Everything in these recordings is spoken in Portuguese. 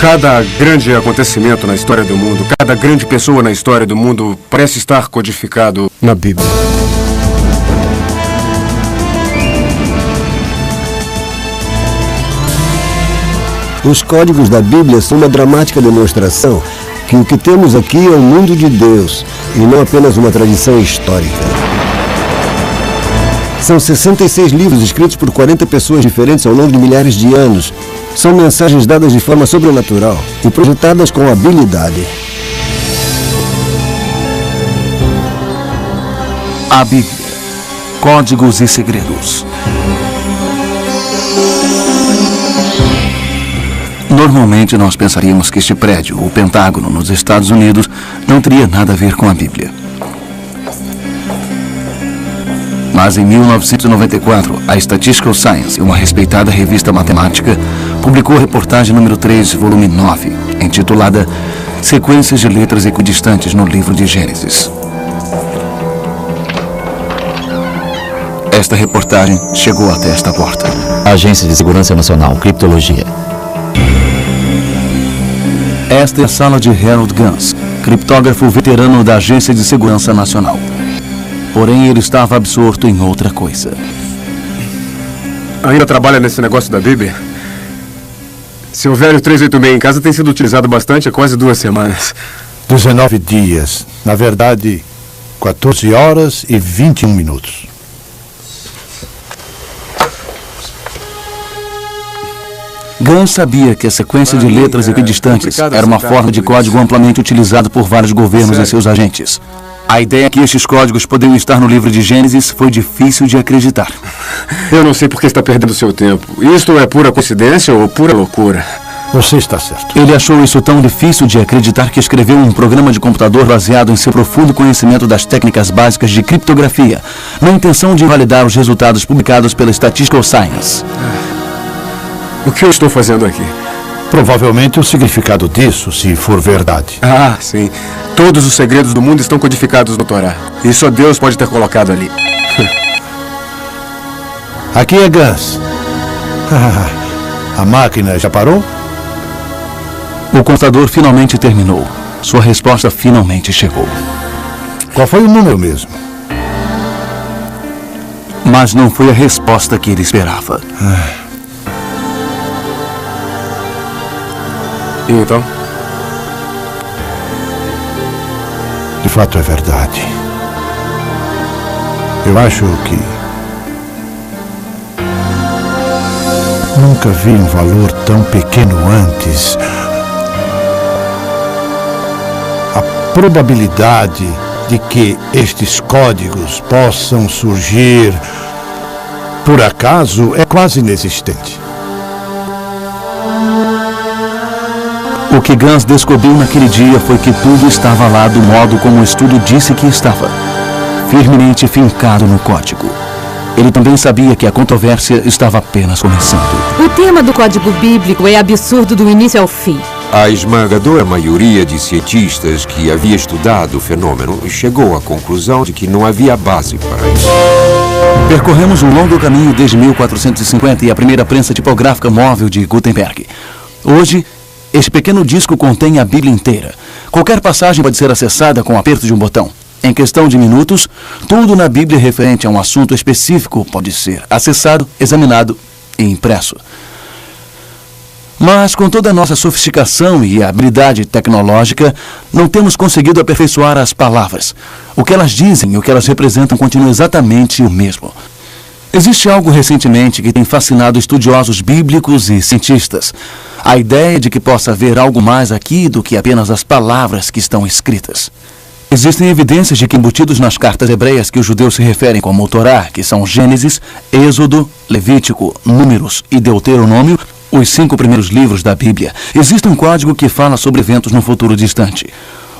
Cada grande acontecimento na história do mundo, cada grande pessoa na história do mundo parece estar codificado na Bíblia. Os códigos da Bíblia são uma dramática demonstração que o que temos aqui é o mundo de Deus e não apenas uma tradição histórica. São 66 livros escritos por 40 pessoas diferentes ao longo de milhares de anos. São mensagens dadas de forma sobrenatural e projetadas com habilidade. A Bíblia. Códigos e segredos. Normalmente nós pensaríamos que este prédio, o Pentágono, nos Estados Unidos, não teria nada a ver com a Bíblia. Mas em 1994, a Statistical Science, uma respeitada revista matemática, publicou a reportagem número 3, volume 9, intitulada Sequências de Letras Equidistantes no Livro de Gênesis. Esta reportagem chegou até esta porta. Agência de Segurança Nacional, Criptologia. Esta é a sala de Harold Gans, criptógrafo veterano da Agência de Segurança Nacional. Porém, ele estava absorto em outra coisa. Ainda trabalha nesse negócio da Bíblia? Seu velho 386 em casa tem sido utilizado bastante há quase 2 semanas. 19 dias. Na verdade, 14 horas e 21 minutos. Gans sabia que a sequência de letras equidistantes era uma forma de código amplamente utilizado por vários governos e seus agentes. A ideia que estes códigos poderiam estar no livro de Gênesis foi difícil de acreditar. Eu não sei por que está perdendo seu tempo. Isto é pura coincidência ou pura loucura? Você está certo. Ele achou isso tão difícil de acreditar que escreveu um programa de computador baseado em seu profundo conhecimento das técnicas básicas de criptografia, na intenção de invalidar os resultados publicados pela Statistical Science. O que eu estou fazendo aqui? Provavelmente o significado disso, se for verdade. Ah, sim. Todos os segredos do mundo estão codificados no Torá. E só Deus pode ter colocado ali. Aqui é Gans. A máquina já parou? O computador finalmente terminou. Sua resposta finalmente chegou. Qual foi o número mesmo? Mas não foi a resposta que ele esperava. E então? De fato é verdade. Eu acho que nunca vi um valor tão pequeno antes. A probabilidade de que estes códigos possam surgir por acaso é quase inexistente. O que Gans descobriu naquele dia foi que tudo estava lá do modo como o estudo disse que estava, firmemente fincado no código. Ele também sabia que a controvérsia estava apenas começando. O tema do código bíblico é absurdo do início ao fim. A esmagadora maioria de cientistas que havia estudado o fenômeno chegou à conclusão de que não havia base para isso. Percorremos um longo caminho desde 1450 e a primeira prensa tipográfica móvel de Gutenberg. Hoje, este pequeno disco contém a Bíblia inteira. Qualquer passagem pode ser acessada com o aperto de um botão. Em questão de minutos, tudo na Bíblia referente a um assunto específico pode ser acessado, examinado e impresso. Mas com toda a nossa sofisticação e habilidade tecnológica, não temos conseguido aperfeiçoar as palavras. O que elas dizem e o que elas representam continua exatamente o mesmo. Existe algo recentemente que tem fascinado estudiosos bíblicos e cientistas. A ideia de que possa haver algo mais aqui do que apenas as palavras que estão escritas. Existem evidências de que embutidos nas cartas hebreias que os judeus se referem como o Torá, que são Gênesis, Êxodo, Levítico, Números e Deuteronômio, os 5 primeiros livros da Bíblia, existe um código que fala sobre eventos no futuro distante.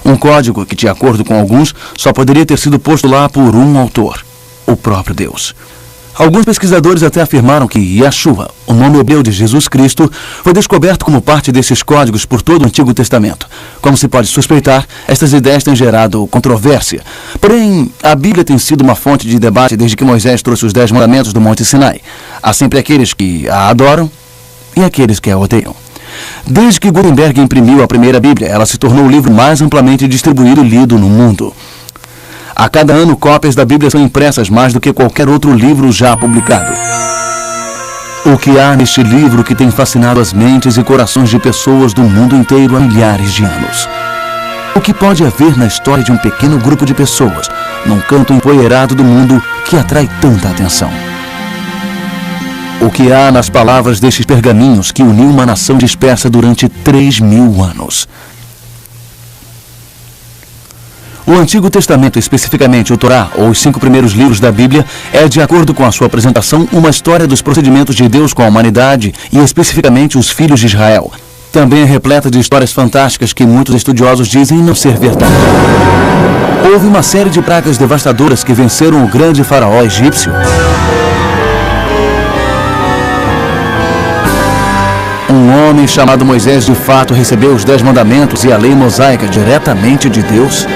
Um código que, de acordo com alguns, só poderia ter sido posto lá por um autor, o próprio Deus. Alguns pesquisadores até afirmaram que Yeshua, o nome hebreu de Jesus Cristo, foi descoberto como parte desses códigos por todo o Antigo Testamento. Como se pode suspeitar, estas ideias têm gerado controvérsia. Porém, a Bíblia tem sido uma fonte de debate desde que Moisés trouxe os 10 mandamentos do Monte Sinai. Há sempre aqueles que a adoram e aqueles que a odeiam. Desde que Gutenberg imprimiu a primeira Bíblia, ela se tornou o livro mais amplamente distribuído e lido no mundo. A cada ano, cópias da Bíblia são impressas mais do que qualquer outro livro já publicado. O que há neste livro que tem fascinado as mentes e corações de pessoas do mundo inteiro há milhares de anos? O que pode haver na história de um pequeno grupo de pessoas, num canto empoeirado do mundo, que atrai tanta atenção? O que há nas palavras destes pergaminhos que uniu uma nação dispersa durante 3.000 anos? O Antigo Testamento, especificamente o Torá, ou os 5 primeiros livros da Bíblia, é, de acordo com a sua apresentação, uma história dos procedimentos de Deus com a humanidade e especificamente os filhos de Israel. Também é repleta de histórias fantásticas que muitos estudiosos dizem não ser verdade. Houve uma série de pragas devastadoras que venceram o grande faraó egípcio. Um homem chamado Moisés de fato recebeu os 10 mandamentos e a lei mosaica diretamente de Deus.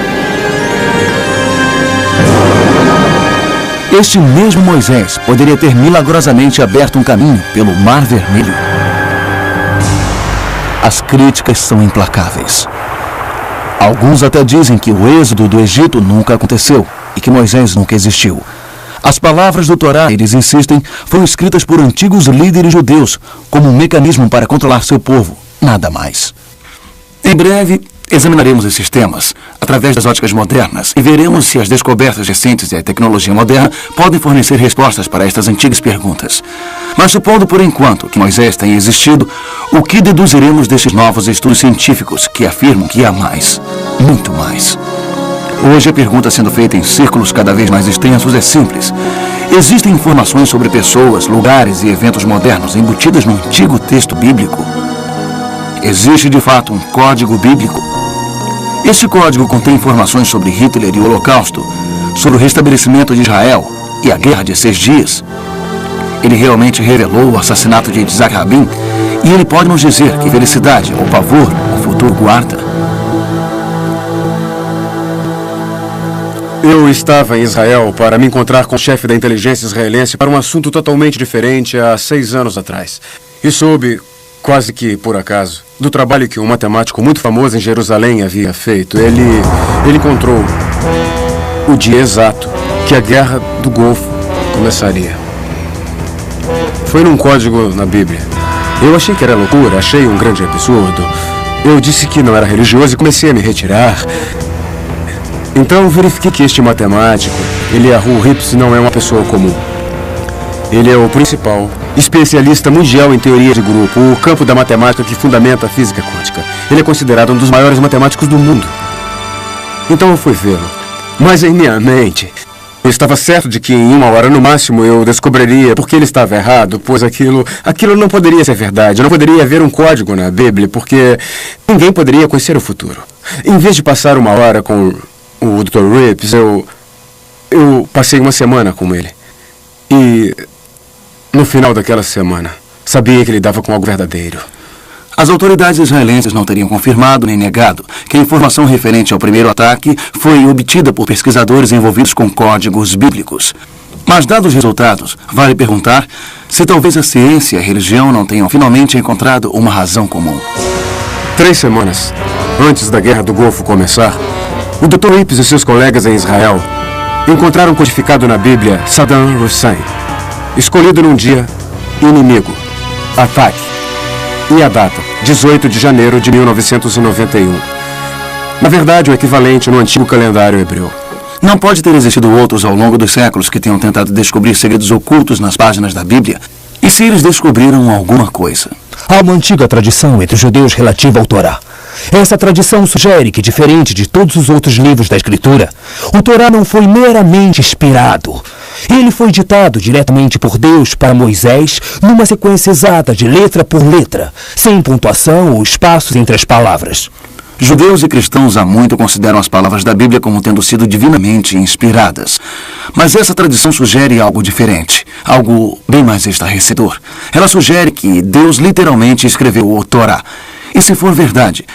Este mesmo Moisés poderia ter milagrosamente aberto um caminho pelo Mar Vermelho. As críticas são implacáveis. Alguns até dizem que o êxodo do Egito nunca aconteceu e que Moisés nunca existiu. As palavras do Torá, eles insistem, foram escritas por antigos líderes judeus como um mecanismo para controlar seu povo, nada mais. Em breve, examinaremos esses temas através das óticas modernas e veremos se as descobertas recentes e a tecnologia moderna podem fornecer respostas para estas antigas perguntas. Mas supondo por enquanto que Moisés tenha existido, o que deduziremos destes novos estudos científicos que afirmam que há mais, muito mais? Hoje a pergunta sendo feita em círculos cada vez mais extensos é simples. Existem informações sobre pessoas, lugares e eventos modernos embutidas no antigo texto bíblico? Existe de fato um código bíblico? Este código contém informações sobre Hitler e o Holocausto, sobre o restabelecimento de Israel e a Guerra de 6 Dias. Ele realmente revelou o assassinato de Yitzhak Rabin e ele pode nos dizer que felicidade ou pavor o futuro guarda. Eu estava em Israel para me encontrar com o chefe da inteligência israelense para um assunto totalmente diferente há 6 anos atrás. E soube, quase que por acaso, do trabalho que um matemático muito famoso em Jerusalém havia feito. Ele encontrou o dia exato que a Guerra do Golfo começaria. Foi num código na Bíblia. Eu achei que era loucura, achei um grande absurdo. Eu disse que não era religioso e comecei a me retirar. Então verifiquei que este matemático, Eliyahu Rips, não é uma pessoa comum. Ele é o principal especialista mundial em teoria de grupo, o campo da matemática que fundamenta a física quântica. Ele é considerado um dos maiores matemáticos do mundo. Então eu fui vê-lo. Mas em minha mente, eu estava certo de que em 1 hora no máximo eu descobriria porque ele estava errado, pois aquilo não poderia ser verdade. Não poderia haver um código na Bíblia, porque ninguém poderia conhecer o futuro. Em vez de passar 1 hora com o Dr. Rips, eu passei 1 semana com ele. E no final daquela semana, sabia que ele lidava com algo verdadeiro. As autoridades israelenses não teriam confirmado nem negado que a informação referente ao primeiro ataque foi obtida por pesquisadores envolvidos com códigos bíblicos. Mas, dados os resultados, vale perguntar se talvez a ciência e a religião não tenham finalmente encontrado uma razão comum. 3 semanas antes da Guerra do Golfo começar, o Dr. Rips e seus colegas em Israel encontraram codificado na Bíblia Saddam Hussein, escolhido num dia inimigo, ataque, e a data, 18 de janeiro de 1991. Na verdade, o equivalente no antigo calendário hebreu. Não pode ter existido outros ao longo dos séculos que tenham tentado descobrir segredos ocultos nas páginas da Bíblia. E se eles descobriram alguma coisa? Há uma antiga tradição entre os judeus relativa ao Torá. Essa tradição sugere que, diferente de todos os outros livros da Escritura, o Torá não foi meramente inspirado. Ele foi ditado diretamente por Deus para Moisés numa sequência exata de letra por letra, sem pontuação ou espaços entre as palavras. Judeus e cristãos há muito consideram as palavras da Bíblia como tendo sido divinamente inspiradas. Mas essa tradição sugere algo diferente, algo bem mais estarrecedor. Ela sugere que Deus literalmente escreveu o Torá. E se for verdade,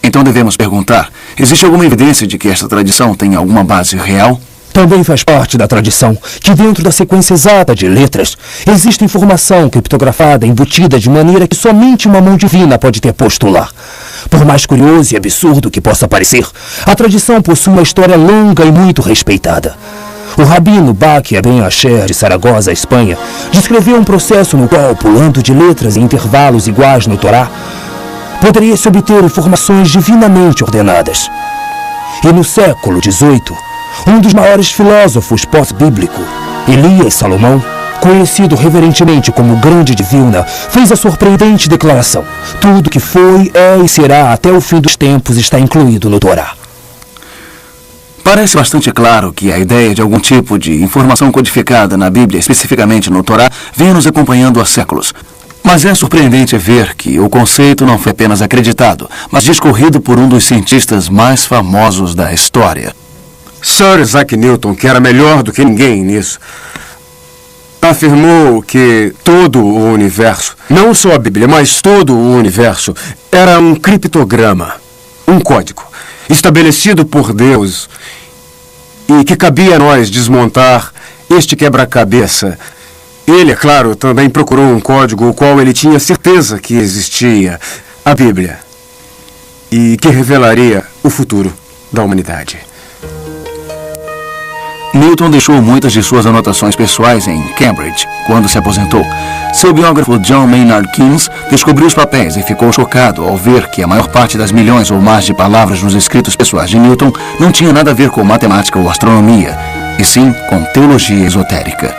então devemos perguntar, existe alguma evidência de que esta tradição tem alguma base real? Também faz parte da tradição que dentro da sequência exata de letras existe informação criptografada embutida de maneira que somente uma mão divina pode ter posto lá. Por mais curioso e absurdo que possa parecer, a tradição possui uma história longa e muito respeitada. O rabino Baquia Ben Asher de Saragossa, Espanha, descreveu um processo no qual, pulando de letras em intervalos iguais no Torá, poderia-se obter informações divinamente ordenadas. E no século XVIII, um dos maiores filósofos pós-bíblico, Elias Salomão, conhecido reverentemente como Grande de Vilna, fez a surpreendente declaração: tudo que foi, é e será até o fim dos tempos está incluído no Torá. Parece bastante claro que a ideia de algum tipo de informação codificada na Bíblia, especificamente no Torá, vem nos acompanhando há séculos. Mas é surpreendente ver que o conceito não foi apenas acreditado, mas discorrido por um dos cientistas mais famosos da história. Sir Isaac Newton, que era melhor do que ninguém nisso, afirmou que todo o universo, não só a Bíblia, mas todo o universo, era um criptograma, um código, estabelecido por Deus e que cabia a nós desmontar este quebra-cabeça. Ele, é claro, também procurou um código o qual ele tinha certeza que existia, a Bíblia, e que revelaria o futuro da humanidade. Newton deixou muitas de suas anotações pessoais em Cambridge, quando se aposentou. Seu biógrafo John Maynard Keynes descobriu os papéis e ficou chocado ao ver que a maior parte das milhões ou mais de palavras nos escritos pessoais de Newton não tinha nada a ver com matemática ou astronomia, e sim com teologia esotérica.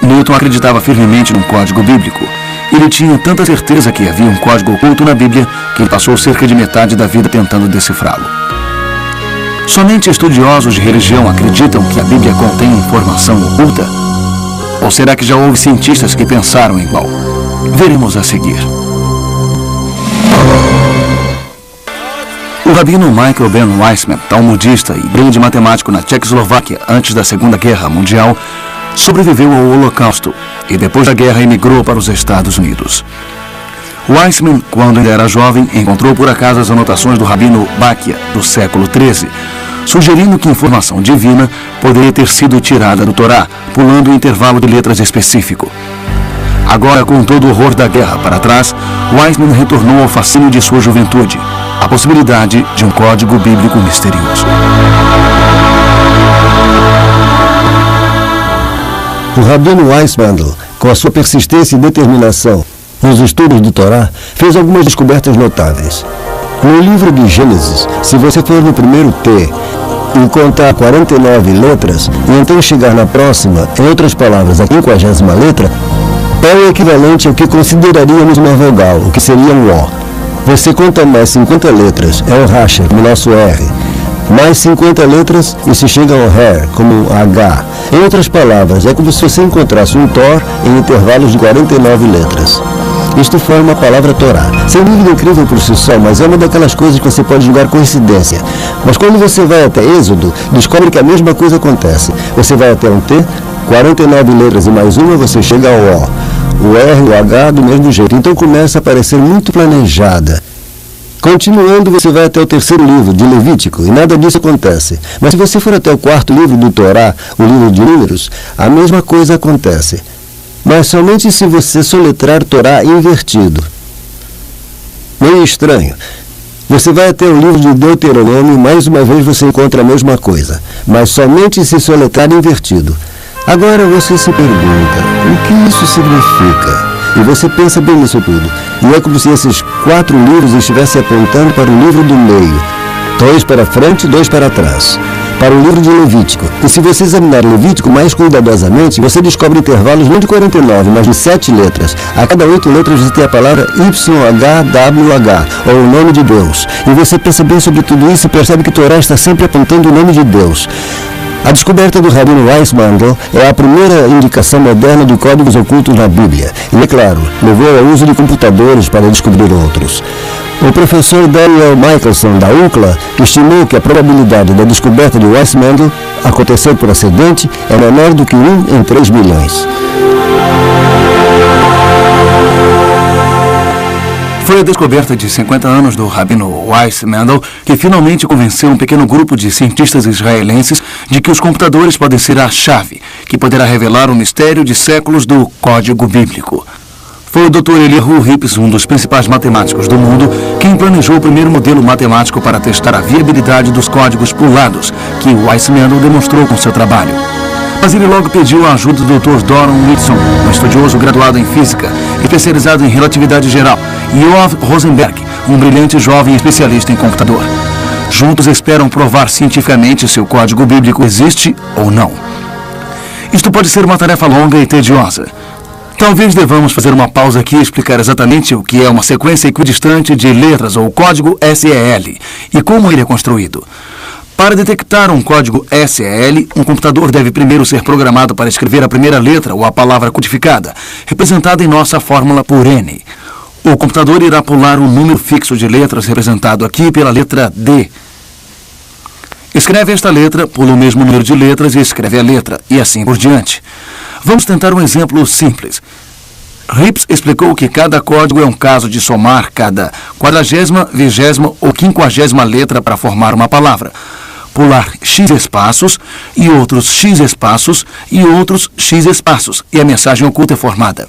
Newton acreditava firmemente num código bíblico. Ele tinha tanta certeza que havia um código oculto na Bíblia que ele passou cerca de metade da vida tentando decifrá-lo. Somente estudiosos de religião acreditam que a Bíblia contém informação oculta? Ou será que já houve cientistas que pensaram igual? Veremos a seguir. O rabino Michael Ben Weissman, talmudista e grande matemático na Tchecoslováquia antes da Segunda Guerra Mundial, sobreviveu ao Holocausto e depois da guerra emigrou para os Estados Unidos. Weissman, quando ainda era jovem, encontrou por acaso as anotações do rabino Baquia, do século XIII, sugerindo que informação divina poderia ter sido tirada do Torá, pulando um intervalo de letras específico. Agora, com todo o horror da guerra para trás, Weissman retornou ao fascínio de sua juventude, a possibilidade de um código bíblico misterioso. O rabino Weissman, com a sua persistência e determinação nos estudos do Torá, fez algumas descobertas notáveis. No livro de Gênesis, se você for no primeiro T e contar 49 letras, e então chegar na próxima, em outras palavras, a 50ª letra, é o equivalente ao que consideraríamos uma vogal, o que seria um O. Você conta mais 50 letras, é o Racha, como nosso R. Mais 50 letras e se chega ao Her, como H. Em outras palavras, é como se você encontrasse um Thor em intervalos de 49 letras. Isto forma a palavra Torá. Sem dúvida incrível por si só, mas é uma daquelas coisas que você pode julgar coincidência. Mas quando você vai até Êxodo, descobre que a mesma coisa acontece. Você vai até um T, 49 letras e mais uma, você chega ao O. O R e o H do mesmo jeito. Então começa a parecer muito planejada. Continuando, você vai até o terceiro livro, de Levítico, e nada disso acontece. Mas se você for até o quarto livro do Torá, o livro de Números, a mesma coisa acontece. Mas somente se você soletrar Torá invertido. Meio estranho. Você vai até o livro de Deuteronômio e mais uma vez você encontra a mesma coisa, mas somente se soletrar invertido. Agora você se pergunta, o que isso significa? E você pensa bem nisso tudo. E é como se esses 4 livros estivessem apontando para o livro do meio. 2 para frente e 2 para trás. Para o livro de Levítico. E se você examinar Levítico mais cuidadosamente, você descobre intervalos não de 49, mas de 7 letras. A cada 8 letras você tem a palavra YHWH, ou o nome de Deus. E você pensa bem sobre tudo isso e percebe que Torá está sempre apontando o nome de Deus. A descoberta do rabino Weissman é a primeira indicação moderna de códigos ocultos na Bíblia. E, é claro, levou ao uso de computadores para descobrir outros. O professor Daniel Michelson, da UCLA, estimou que a probabilidade da descoberta de Weissman acontecer por acidente é menor do que 1 em 3 milhões. Foi a descoberta de 50 anos do rabino Weiss Mendel que finalmente convenceu um pequeno grupo de cientistas israelenses de que os computadores podem ser a chave, que poderá revelar o mistério de séculos do código bíblico. Foi o Dr. Eliyahu Rips, um dos principais matemáticos do mundo, quem planejou o primeiro modelo matemático para testar a viabilidade dos códigos pulados, que Weiss Mendel demonstrou com seu trabalho. Mas ele logo pediu a ajuda do Dr. Doron Whitson, um estudioso graduado em física, especializado em relatividade geral, e Yoav Rosenberg, um brilhante jovem especialista em computador. Juntos esperam provar cientificamente se o código bíblico existe ou não. Isto pode ser uma tarefa longa e tediosa. Talvez devamos fazer uma pausa aqui e explicar exatamente o que é uma sequência equidistante de letras ou código SEL e como ele é construído. Para detectar um código SEL, um computador deve primeiro ser programado para escrever a primeira letra ou a palavra codificada, representada em nossa fórmula por N. O computador irá pular um número fixo de letras representado aqui pela letra D. Escreve esta letra, pula o mesmo número de letras e escreve a letra, e assim por diante. Vamos tentar um exemplo simples. Rips explicou que cada código é um caso de somar cada 40ª, 20ª ou 50ª letra para formar uma palavra. Pular X espaços e outros X espaços e outros X espaços, e a mensagem oculta é formada.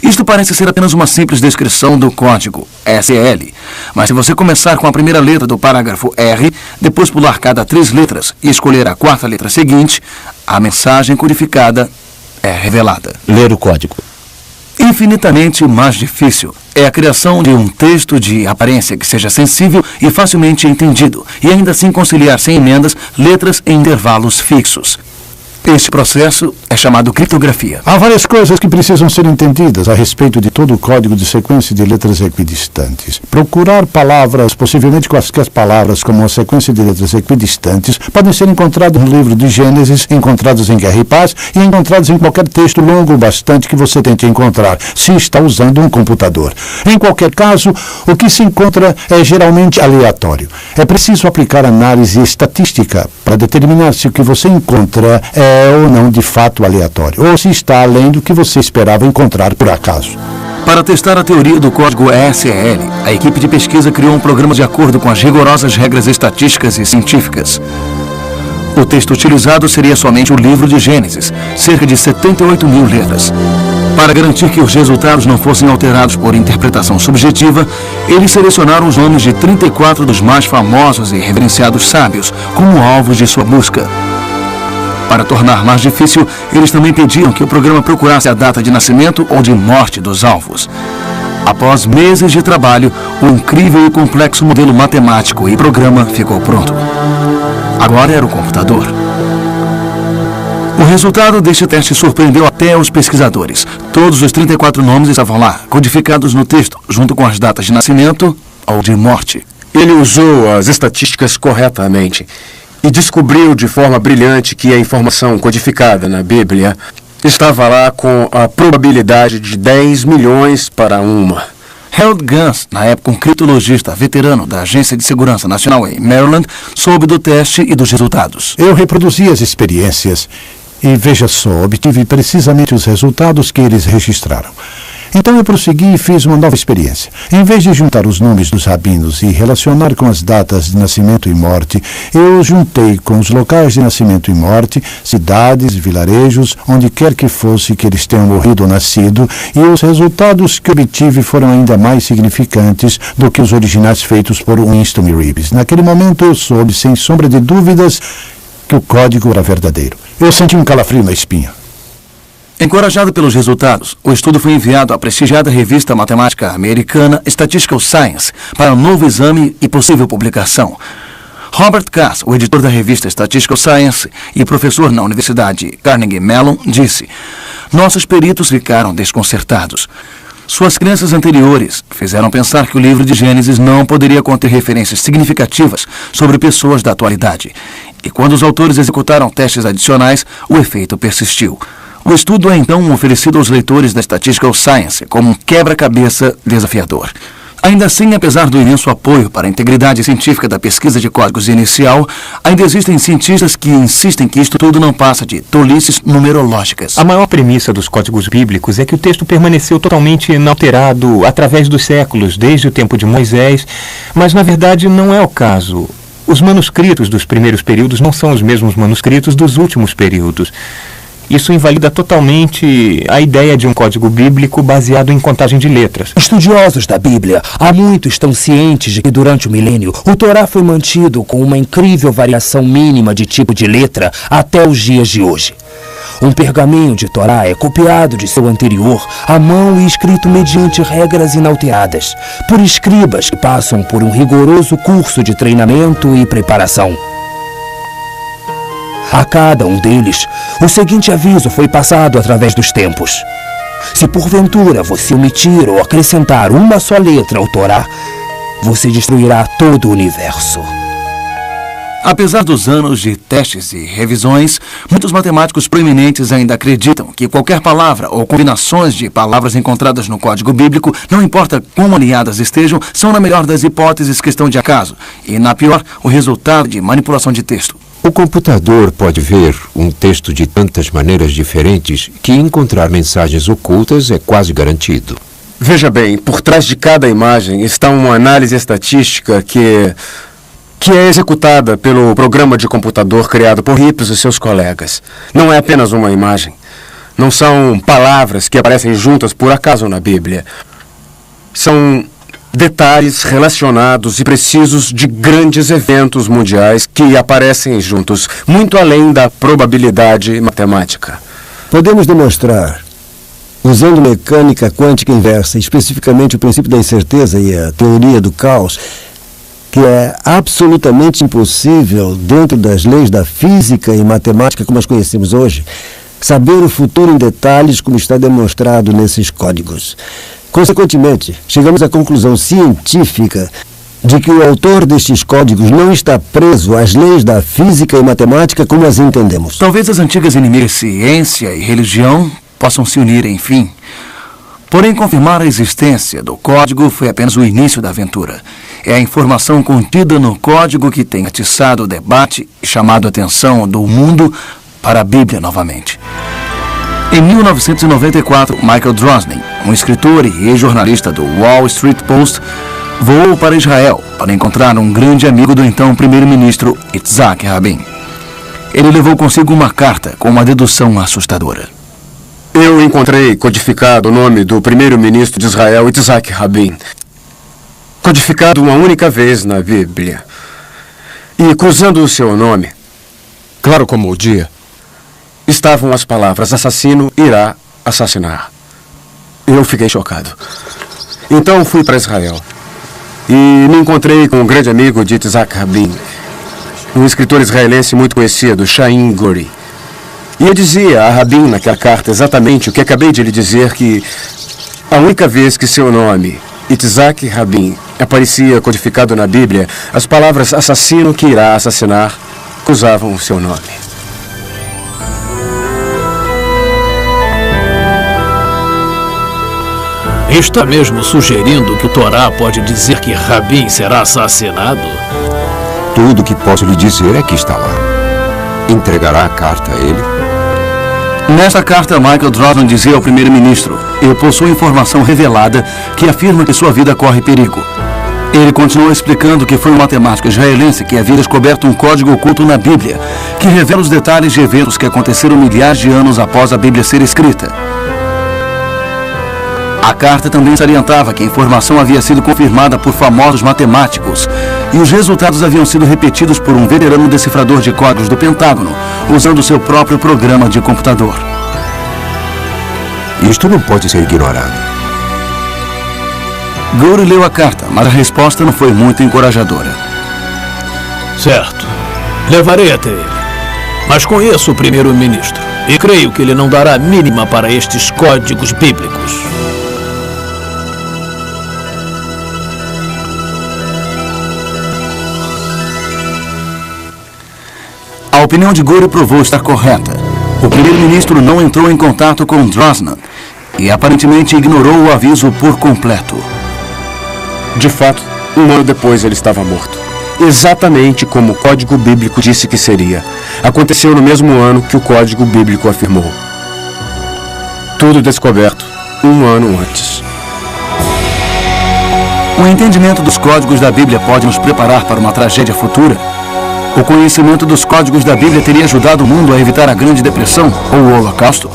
Isto parece ser apenas uma simples descrição do código SEL, mas se você começar com a primeira letra do parágrafo R, depois pular cada 3 letras e escolher a 4ª letra seguinte, a mensagem codificada é revelada. Ler o código. Infinitamente mais difícil é a criação de um texto de aparência que seja sensível e facilmente entendido, e ainda assim conciliar sem emendas letras em intervalos fixos. Este processo é chamado criptografia. Há várias coisas que precisam ser entendidas a respeito de todo o código de sequência de letras equidistantes. Procurar palavras, possivelmente quaisquer palavras, como uma sequência de letras equidistantes, podem ser encontradas no livro de Gênesis, encontrados em Guerra e Paz e encontrados em qualquer texto longo o bastante que você tente encontrar, se está usando um computador. Em qualquer caso, o que se encontra é geralmente aleatório. É preciso aplicar análise estatística para determinar se o que você encontra é ou não de fato aleatório, ou se está além do que você esperava encontrar por acaso. Para testar a teoria do código SEL, a equipe de pesquisa criou um programa de acordo com as rigorosas regras estatísticas e científicas. O texto utilizado seria somente o livro de Gênesis, cerca de 78 mil letras. Para garantir que os resultados não fossem alterados por interpretação subjetiva, eles selecionaram os nomes de 34 dos mais famosos e reverenciados sábios como alvos de sua busca. Para tornar mais difícil, eles também pediram que o programa procurasse a data de nascimento ou de morte dos alvos. Após meses de trabalho, o incrível e complexo modelo matemático e programa ficou pronto. Agora era o computador. O resultado deste teste surpreendeu até os pesquisadores. Todos os 34 nomes estavam lá, codificados no texto, junto com as datas de nascimento ou de morte. Ele usou as estatísticas corretamente e descobriu de forma brilhante que a informação codificada na Bíblia estava lá com a probabilidade de 10 milhões para 1. Harold Gans, na época um criptologista veterano da Agência de Segurança Nacional em Maryland, soube do teste e dos resultados. Eu reproduzi as experiências e, veja só, obtive precisamente os resultados que eles registraram. Então eu prossegui e fiz uma nova experiência. Em vez de juntar os nomes dos rabinos e relacionar com as datas de nascimento e morte, eu juntei com os locais de nascimento e morte, cidades, vilarejos, onde quer que fosse que eles tenham morrido ou nascido, e os resultados que obtive foram ainda mais significantes do que os originais feitos por Winston e Reeves. Naquele momento eu soube, sem sombra de dúvidas, que o código era verdadeiro. Eu senti um calafrio na espinha. Encorajado pelos resultados, o estudo foi enviado à prestigiada revista matemática americana Statistical Science para um novo exame e possível publicação. Robert Cass, o editor da revista Statistical Science e professor na Universidade Carnegie Mellon, disse: "Nossos peritos ficaram desconcertados. Suas crenças anteriores fizeram pensar que o livro de Gênesis não poderia conter referências significativas sobre pessoas da atualidade. E quando os autores executaram testes adicionais, o efeito persistiu. O estudo é então oferecido aos leitores da Statistical Science como um quebra-cabeça desafiador. Ainda assim, apesar do imenso apoio para a integridade científica da pesquisa de códigos inicial, ainda existem cientistas que insistem que isto tudo não passa de tolices numerológicas. A maior premissa dos códigos bíblicos é que o texto permaneceu totalmente inalterado através dos séculos, desde o tempo de Moisés, mas na verdade não é o caso. Os manuscritos dos primeiros períodos não são os mesmos manuscritos dos últimos períodos. Isso invalida totalmente a ideia de um código bíblico baseado em contagem de letras. Estudiosos da Bíblia há muito estão cientes de que durante o milênio o Torá foi mantido com uma incrível variação mínima de tipo de letra até os dias de hoje. Um pergaminho de Torá é copiado de seu anterior à mão e escrito mediante regras inalteradas, por escribas que passam por um rigoroso curso de treinamento e preparação. A cada um deles, o seguinte aviso foi passado através dos tempos. Se porventura você omitir ou acrescentar uma só letra ao Torá, você destruirá todo o universo. Apesar dos anos de testes e revisões, muitos matemáticos proeminentes ainda acreditam que qualquer palavra ou combinações de palavras encontradas no código bíblico, não importa como alinhadas estejam, são, na melhor das hipóteses, questão de acaso e, na pior, o resultado de manipulação de texto. O computador pode ver um texto de tantas maneiras diferentes que encontrar mensagens ocultas é quase garantido. Veja bem, por trás de cada imagem está uma análise estatística que é executada pelo programa de computador criado por Ripples e seus colegas. Não é apenas uma imagem. Não são palavras que aparecem juntas por acaso na Bíblia. São detalhes relacionados e precisos de grandes eventos mundiais que aparecem juntos, muito além da probabilidade matemática. Podemos demonstrar, usando mecânica quântica inversa, especificamente o princípio da incerteza e a teoria do caos, que é absolutamente impossível, dentro das leis da física e matemática como as conhecemos hoje, saber o futuro em detalhes como está demonstrado nesses códigos. Consequentemente, chegamos à conclusão científica de que o autor destes códigos não está preso às leis da física e matemática como as entendemos. Talvez as antigas inimigas ciência e religião possam se unir, enfim. Porém, confirmar a existência do código foi apenas o início da aventura. É a informação contida no código que tem atiçado o debate e chamado a atenção do mundo para a Bíblia novamente. Em 1994, Michael Drosnin, um escritor e ex-jornalista do Wall Street Post, voou para Israel para encontrar um grande amigo do então primeiro-ministro Yitzhak Rabin. Ele levou consigo uma carta com uma dedução assustadora. Eu encontrei codificado o nome do primeiro-ministro de Israel, Yitzhak Rabin. Codificado uma única vez na Bíblia. E cruzando o seu nome, claro como o dia, estavam as palavras: assassino irá assassinar. Eu fiquei chocado. Então fui para Israel e me encontrei com um grande amigo de Yitzhak Rabin, um escritor israelense muito conhecido, Chaim Guri. E eu dizia a Rabin naquela carta exatamente o que acabei de lhe dizer, que a única vez que seu nome, Yitzhak Rabin, aparecia codificado na Bíblia, as palavras assassino que irá assassinar cruzavam o seu nome. Está mesmo sugerindo que o Torá pode dizer que Rabin será assassinado? Tudo que posso lhe dizer é que está lá. Entregará a carta a ele? Nesta carta, Michael Drosnin dizia ao primeiro-ministro: eu possuo informação revelada que afirma que sua vida corre perigo. Ele continuou explicando que foi um matemático israelense que havia descoberto um código oculto na Bíblia, que revela os detalhes de eventos que aconteceram milhares de anos após a Bíblia ser escrita. A carta também salientava que a informação havia sido confirmada por famosos matemáticos e os resultados haviam sido repetidos por um veterano decifrador de códigos do Pentágono, usando seu próprio programa de computador. Isto não pode ser ignorado. Guri leu a carta, mas a resposta não foi muito encorajadora. Certo. Levarei até ele. Mas conheço o primeiro-ministro e creio que ele não dará a mínima para estes códigos bíblicos. A opinião de Guri provou estar correta. O primeiro-ministro não entrou em contato com Drosnin e aparentemente ignorou o aviso por completo. De fato, um ano depois ele estava morto. Exatamente como o Código Bíblico disse que seria. Aconteceu no mesmo ano que o Código Bíblico afirmou. Tudo descoberto um ano antes. O entendimento dos códigos da Bíblia pode nos preparar para uma tragédia futura? O conhecimento dos códigos da Bíblia teria ajudado o mundo a evitar a Grande Depressão ou o Holocausto?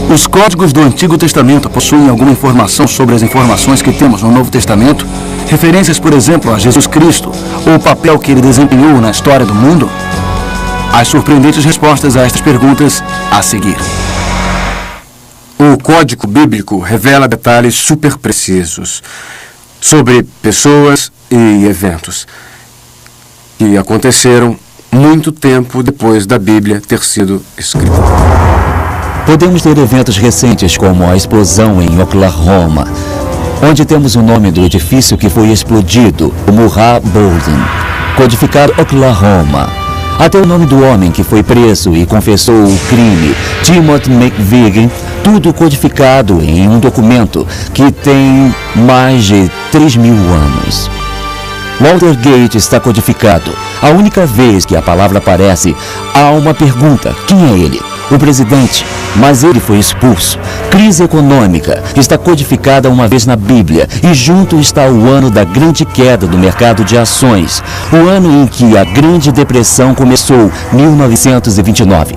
Os códigos do Antigo Testamento possuem alguma informação sobre as informações que temos no Novo Testamento? Referências, por exemplo, a Jesus Cristo ou o papel que ele desempenhou na história do mundo? As surpreendentes respostas a estas perguntas a seguir. O Código Bíblico revela detalhes super precisos sobre pessoas e eventos que aconteceram muito tempo depois da Bíblia ter sido escrita. Podemos ter eventos recentes como a explosão em Oklahoma, onde temos o nome do edifício que foi explodido, o Murrah Building, codificado Oklahoma, até o nome do homem que foi preso e confessou o crime, Timothy McVeigh, tudo codificado em um documento que tem mais de 3.000 anos. Watergate está codificado. A única vez que a palavra aparece, há uma pergunta: quem é ele? O presidente, mas ele foi expulso. Crise econômica está codificada uma vez na Bíblia e junto está o ano da grande queda do mercado de ações, o ano em que a Grande Depressão começou, 1929.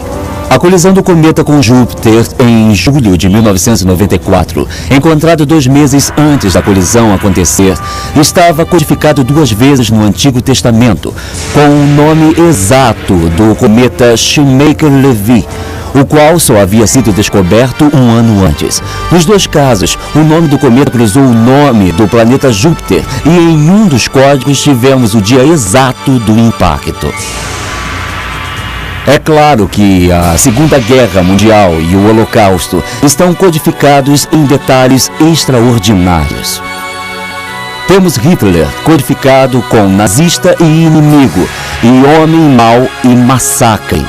A colisão do cometa com Júpiter em julho de 1994, encontrado 2 meses antes da colisão acontecer, estava codificado 2 vezes no Antigo Testamento, com o nome exato do cometa Shoemaker-Levy, o qual só havia sido descoberto 1 ano antes. Nos 2 casos, o nome do cometa cruzou o nome do planeta Júpiter e em um dos códigos tivemos o dia exato do impacto. É claro que a Segunda Guerra Mundial e o Holocausto estão codificados em detalhes extraordinários. Temos Hitler codificado com nazista e inimigo, e homem mau e massacre.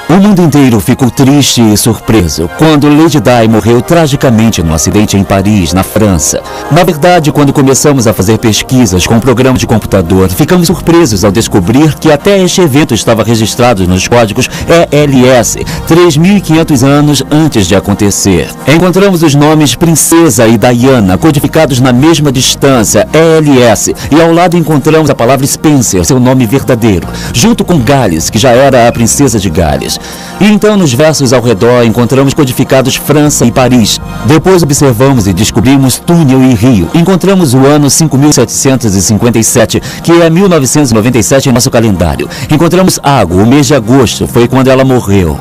O mundo inteiro ficou triste e surpreso quando Lady Di morreu tragicamente num acidente em Paris, na França. Na verdade, quando começamos a fazer pesquisas com um programa de computador, ficamos surpresos ao descobrir que até este evento estava registrado nos códigos ELS, 3.500 anos antes de acontecer. Encontramos os nomes Princesa e Diana codificados na mesma distância, ELS, e ao lado encontramos a palavra Spencer, seu nome verdadeiro, junto com Gales, que já era a princesa de Gales. E então nos versos ao redor encontramos codificados França e Paris. Depois observamos e descobrimos túnel e rio. Encontramos o ano 5757, que é 1997 em nosso calendário. Encontramos água, o mês de agosto, foi quando ela morreu.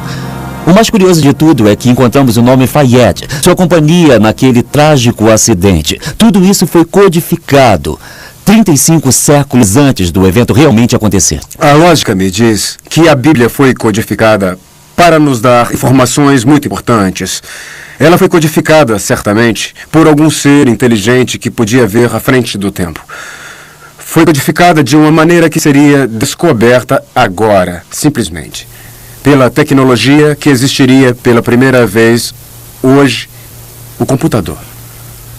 O mais curioso de tudo é que encontramos o nome Fayette, sua companhia naquele trágico acidente. Tudo isso foi codificado 35 séculos antes do evento realmente acontecer. A lógica me diz que a Bíblia foi codificada para nos dar informações muito importantes. Ela foi codificada, certamente, por algum ser inteligente que podia ver à frente do tempo. Foi codificada de uma maneira que seria descoberta agora, simplesmente, pela tecnologia que existiria pela primeira vez hoje, o computador.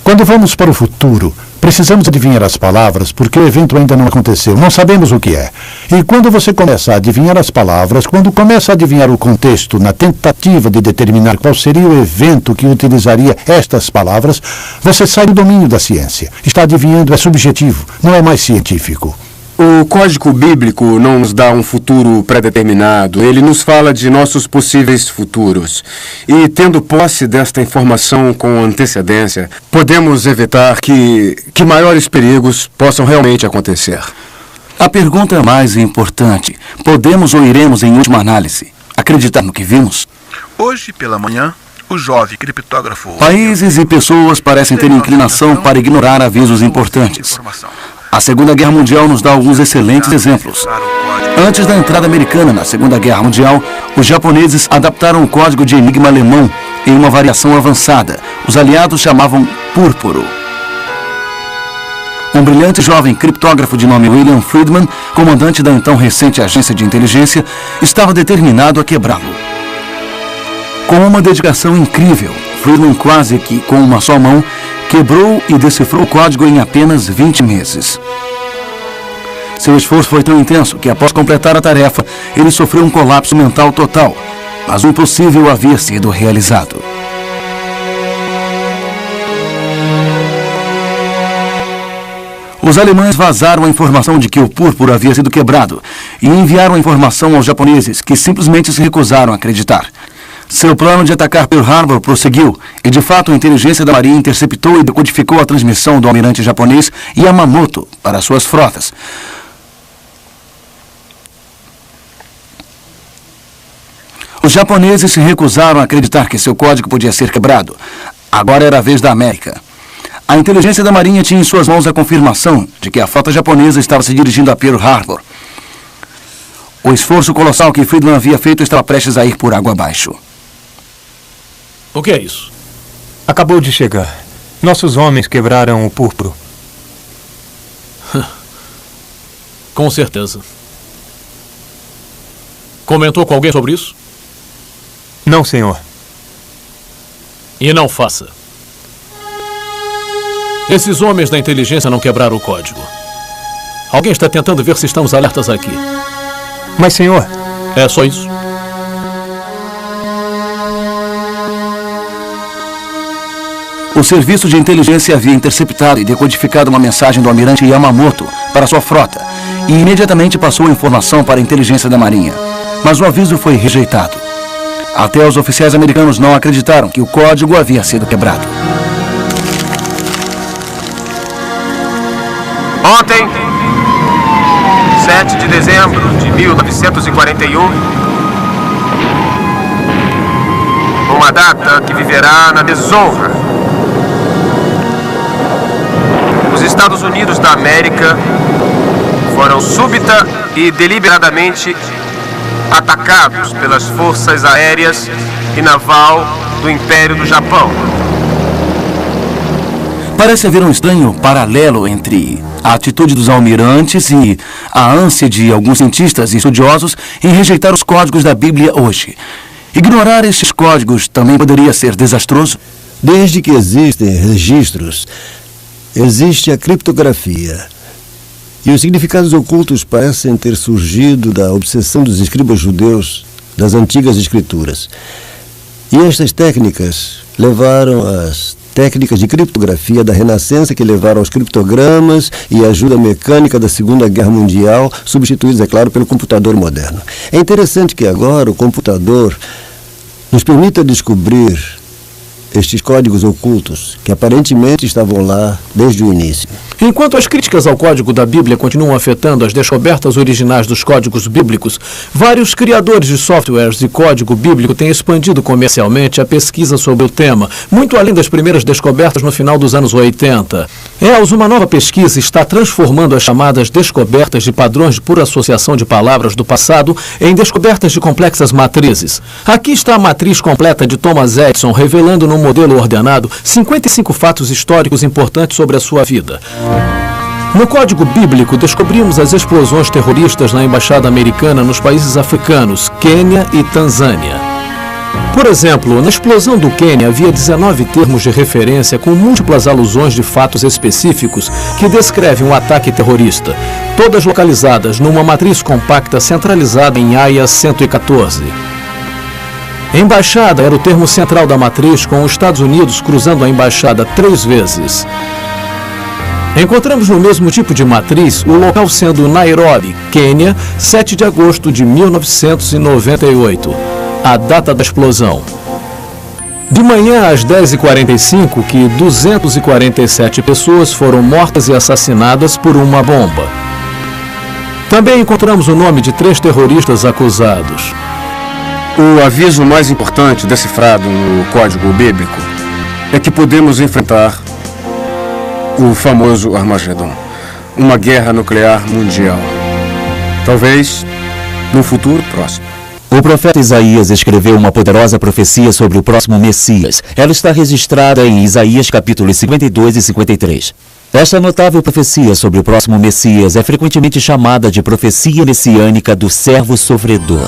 Quando vamos para o futuro, precisamos adivinhar as palavras porque o evento ainda não aconteceu, não sabemos o que é. E quando você começa a adivinhar as palavras, quando começa a adivinhar o contexto na tentativa de determinar qual seria o evento que utilizaria estas palavras, você sai do domínio da ciência. Está adivinhando, é subjetivo, não é mais científico. O Código Bíblico não nos dá um futuro pré-determinado, ele nos fala de nossos possíveis futuros. E tendo posse desta informação com antecedência, podemos evitar que maiores perigos possam realmente acontecer. A pergunta mais importante: podemos ou iremos, em última análise, acreditar no que vimos? Hoje pela manhã, o jovem criptógrafo... Países e pessoas parecem ter inclinação para ignorar avisos importantes. A Segunda Guerra Mundial nos dá alguns excelentes exemplos. Antes da entrada americana na Segunda Guerra Mundial, os japoneses adaptaram o código de enigma alemão em uma variação avançada. Os aliados chamavam púrpuro. Um brilhante jovem criptógrafo de nome William Friedman, comandante da então recente agência de inteligência, estava determinado a quebrá-lo. Com uma dedicação incrível, Friedman quase que com uma só mão quebrou e decifrou o código em apenas 20 meses. Seu esforço foi tão intenso que, após completar a tarefa, ele sofreu um colapso mental total, mas o impossível havia sido realizado. Os alemães vazaram a informação de que o púrpura havia sido quebrado e enviaram a informação aos japoneses, que simplesmente se recusaram a acreditar. Seu plano de atacar Pearl Harbor prosseguiu e, de fato, a inteligência da Marinha interceptou e decodificou a transmissão do almirante japonês Yamamoto para suas frotas. Os japoneses se recusaram a acreditar que seu código podia ser quebrado. Agora era a vez da América. A inteligência da Marinha tinha em suas mãos a confirmação de que a frota japonesa estava se dirigindo a Pearl Harbor. O esforço colossal que Friedman havia feito estava prestes a ir por água abaixo. O que é isso? Acabou de chegar. Nossos homens quebraram o púrpuro. Com certeza. Comentou com alguém sobre isso? Não, senhor. E não faça. Esses homens da inteligência não quebraram o código. Alguém está tentando ver se estamos alertas aqui. Mas, senhor... É só isso. O serviço de inteligência havia interceptado e decodificado uma mensagem do almirante Yamamoto para sua frota e imediatamente passou a informação para a inteligência da Marinha. Mas o aviso foi rejeitado. Até os oficiais americanos não acreditaram que o código havia sido quebrado. Ontem, 7 de dezembro de 1941, uma data que viverá na desonra. Os Estados Unidos da América foram súbita e deliberadamente atacados pelas forças aéreas e naval do Império do Japão. Parece haver um estranho paralelo entre a atitude dos almirantes e a ânsia de alguns cientistas e estudiosos em rejeitar os códigos da Bíblia hoje. Ignorar estes códigos também poderia ser desastroso? Desde que existem registros, existe a criptografia. E os significados ocultos parecem ter surgido da obsessão dos escribas judeus das antigas escrituras. E estas técnicas levaram às técnicas de criptografia da Renascença, que levaram aos criptogramas e a ajuda mecânica da Segunda Guerra Mundial, substituídos, é claro, pelo computador moderno. É interessante que agora o computador nos permita descobrir estes códigos ocultos, que aparentemente estavam lá desde o início. Enquanto as críticas ao código da Bíblia continuam afetando as descobertas originais dos códigos bíblicos, vários criadores de softwares de código bíblico têm expandido comercialmente a pesquisa sobre o tema, muito além das primeiras descobertas no final dos anos 80. Uma nova pesquisa está transformando as chamadas descobertas de padrões por associação de palavras do passado em descobertas de complexas matrizes. Aqui está a matriz completa de Thomas Edison, revelando num modelo ordenado 55 fatos históricos importantes sobre a sua vida. No código bíblico, descobrimos as explosões terroristas na embaixada americana nos países africanos, Quênia e Tanzânia. Por exemplo, na explosão do Quênia havia 19 termos de referência com múltiplas alusões de fatos específicos que descrevem um ataque terrorista, todas localizadas numa matriz compacta centralizada em AIA 114. Embaixada era o termo central da matriz, com os Estados Unidos cruzando a embaixada 3 vezes. Encontramos no mesmo tipo de matriz o local sendo Nairobi, Quênia, 7 de agosto de 1998, a data da explosão. De manhã às 10h45, que 247 pessoas foram mortas e assassinadas por uma bomba. Também encontramos o nome de 3 terroristas acusados. O aviso mais importante decifrado no código bíblico é que podemos enfrentar o famoso Armagedon, uma guerra nuclear mundial. Talvez no futuro próximo. O profeta Isaías escreveu uma poderosa profecia sobre o próximo Messias. Ela está registrada em Isaías capítulos 52 e 53. Esta notável profecia sobre o próximo Messias é frequentemente chamada de profecia messiânica do servo sofredor.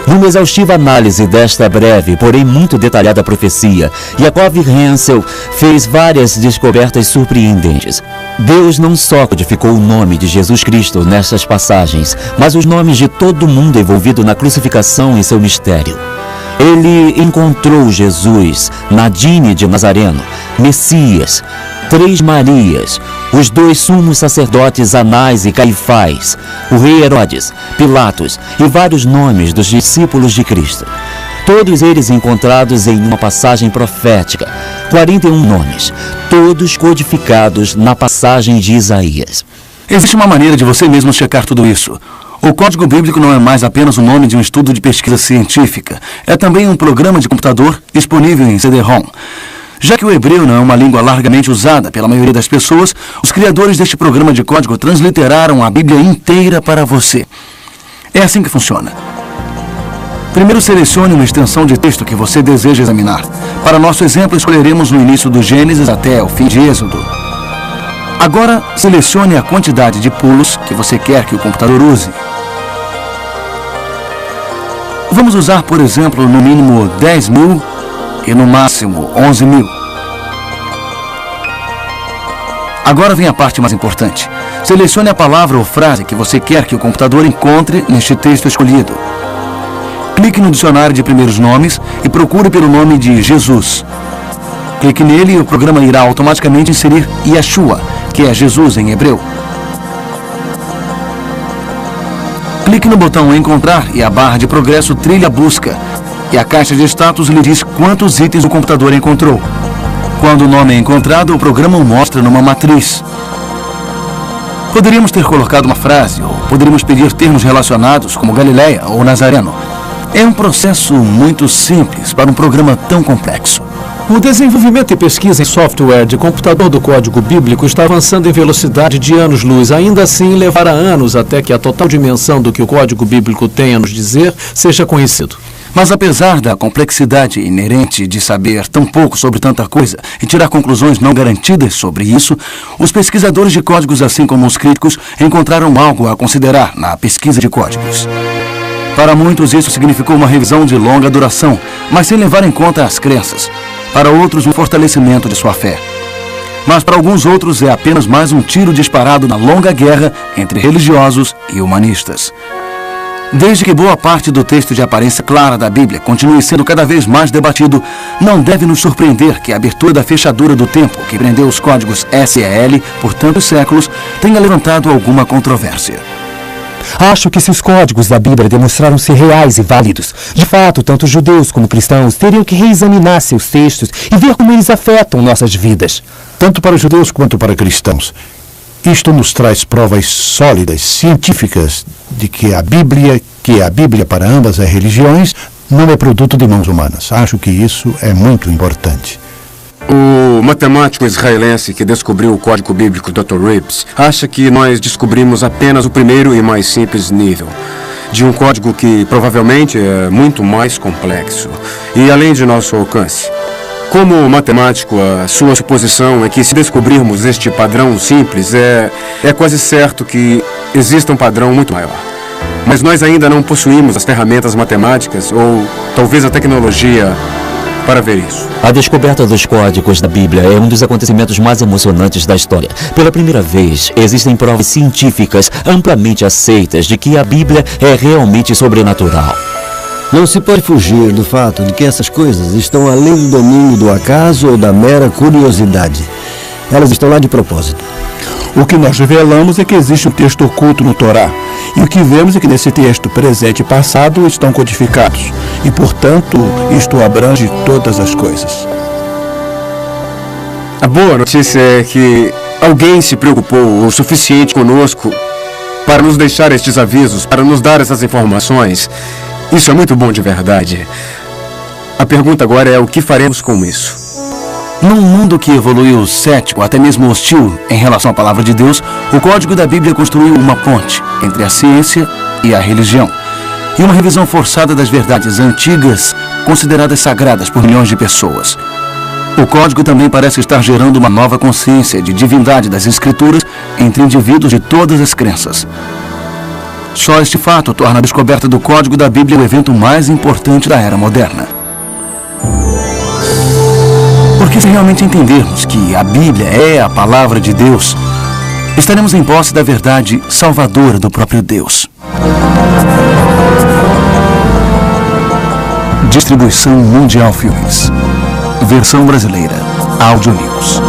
Numa exaustiva análise desta breve, porém muito detalhada profecia, Jacob Hensel fez várias descobertas surpreendentes. Deus não só codificou o nome de Jesus Cristo nessas passagens, mas os nomes de todo mundo envolvido na crucificação e seu mistério. Ele encontrou Jesus, Nadine de Nazareno, Messias, 3 Marias, os 2 sumos sacerdotes Anás e Caifás, o rei Herodes, Pilatos e vários nomes dos discípulos de Cristo. Todos eles encontrados em uma passagem profética, 41 nomes, todos codificados na passagem de Isaías. Existe uma maneira de você mesmo checar tudo isso. O Código Bíblico não é mais apenas o nome de um estudo de pesquisa científica, é também um programa de computador disponível em CD-ROM. Já que o hebreu não é uma língua largamente usada pela maioria das pessoas, os criadores deste programa de código transliteraram a Bíblia inteira para você. É assim que funciona. Primeiro selecione uma extensão de texto que você deseja examinar. Para nosso exemplo, escolheremos o início do Gênesis até o fim de Êxodo. Agora, selecione a quantidade de pulos que você quer que o computador use. Vamos usar, por exemplo, no mínimo 10.000 e no máximo 11.000. Agora vem a parte mais importante. Selecione a palavra ou frase que você quer que o computador encontre neste texto escolhido. Clique no dicionário de primeiros nomes e procure pelo nome de Jesus. Clique nele e o programa irá automaticamente inserir Yeshua, que é Jesus em hebreu. Clique no botão Encontrar e a barra de progresso trilha a busca. E a caixa de status lhe diz quantos itens o computador encontrou. Quando o nome é encontrado, o programa o mostra numa matriz. Poderíamos ter colocado uma frase, ou poderíamos pedir termos relacionados, como Galileia ou Nazareno. É um processo muito simples para um programa tão complexo. O desenvolvimento e pesquisa em software de computador do código bíblico está avançando em velocidade de anos-luz. Ainda assim, levará anos até que a total dimensão do que o código bíblico tem a nos dizer seja conhecido. Mas apesar da complexidade inerente de saber tão pouco sobre tanta coisa e tirar conclusões não garantidas sobre isso, os pesquisadores de códigos, assim como os críticos, encontraram algo a considerar na pesquisa de códigos. Para muitos, isso significou uma revisão de longa duração, mas sem levar em conta as crenças. Para outros, um fortalecimento de sua fé. Mas para alguns outros, é apenas mais um tiro disparado na longa guerra entre religiosos e humanistas. Desde que boa parte do texto de aparência clara da Bíblia continue sendo cada vez mais debatido, não deve nos surpreender que a abertura da fechadura do tempo, que prendeu os códigos SEL por tantos séculos, tenha levantado alguma controvérsia. Acho que se os códigos da Bíblia demonstraram ser reais e válidos, de fato, tanto judeus como cristãos teriam que reexaminar seus textos e ver como eles afetam nossas vidas. Tanto para judeus quanto para cristãos. Isto nos traz provas sólidas, científicas, de que a Bíblia para ambas as religiões não é produto de mãos humanas. Acho que isso é muito importante. O matemático israelense que descobriu o código bíblico, Dr. Ribbs, acha que nós descobrimos apenas o primeiro e mais simples nível de um código que provavelmente é muito mais complexo e além de nosso alcance. Como matemático, a sua suposição é que se descobrirmos este padrão simples, é quase certo que exista um padrão muito maior. Mas nós ainda não possuímos as ferramentas matemáticas ou talvez a tecnologia para ver isso. A descoberta dos códigos da Bíblia é um dos acontecimentos mais emocionantes da história. Pela primeira vez, existem provas científicas amplamente aceitas de que a Bíblia é realmente sobrenatural. Não se pode fugir do fato de que essas coisas estão além do domínio do acaso ou da mera curiosidade. Elas estão lá de propósito. O que nós revelamos é que existe um texto oculto no Torá. E o que vemos é que nesse texto, presente e passado, estão codificados. E, portanto, isto abrange todas as coisas. A boa notícia é que alguém se preocupou o suficiente conosco para nos deixar estes avisos, para nos dar essas informações. Isso é muito bom de verdade. A pergunta agora é o que faremos com isso? Num mundo que evoluiu cético, até mesmo hostil em relação à palavra de Deus, o código da Bíblia construiu uma ponte entre a ciência e a religião. E uma revisão forçada das verdades antigas, consideradas sagradas por milhões de pessoas. O código também parece estar gerando uma nova consciência de divindade das Escrituras entre indivíduos de todas as crenças. Só este fato torna a descoberta do Código da Bíblia o evento mais importante da era moderna. Porque se realmente entendermos que a Bíblia é a palavra de Deus, estaremos em posse da verdade salvadora do próprio Deus. Distribuição Mundial Filmes. Versão brasileira. Audio News.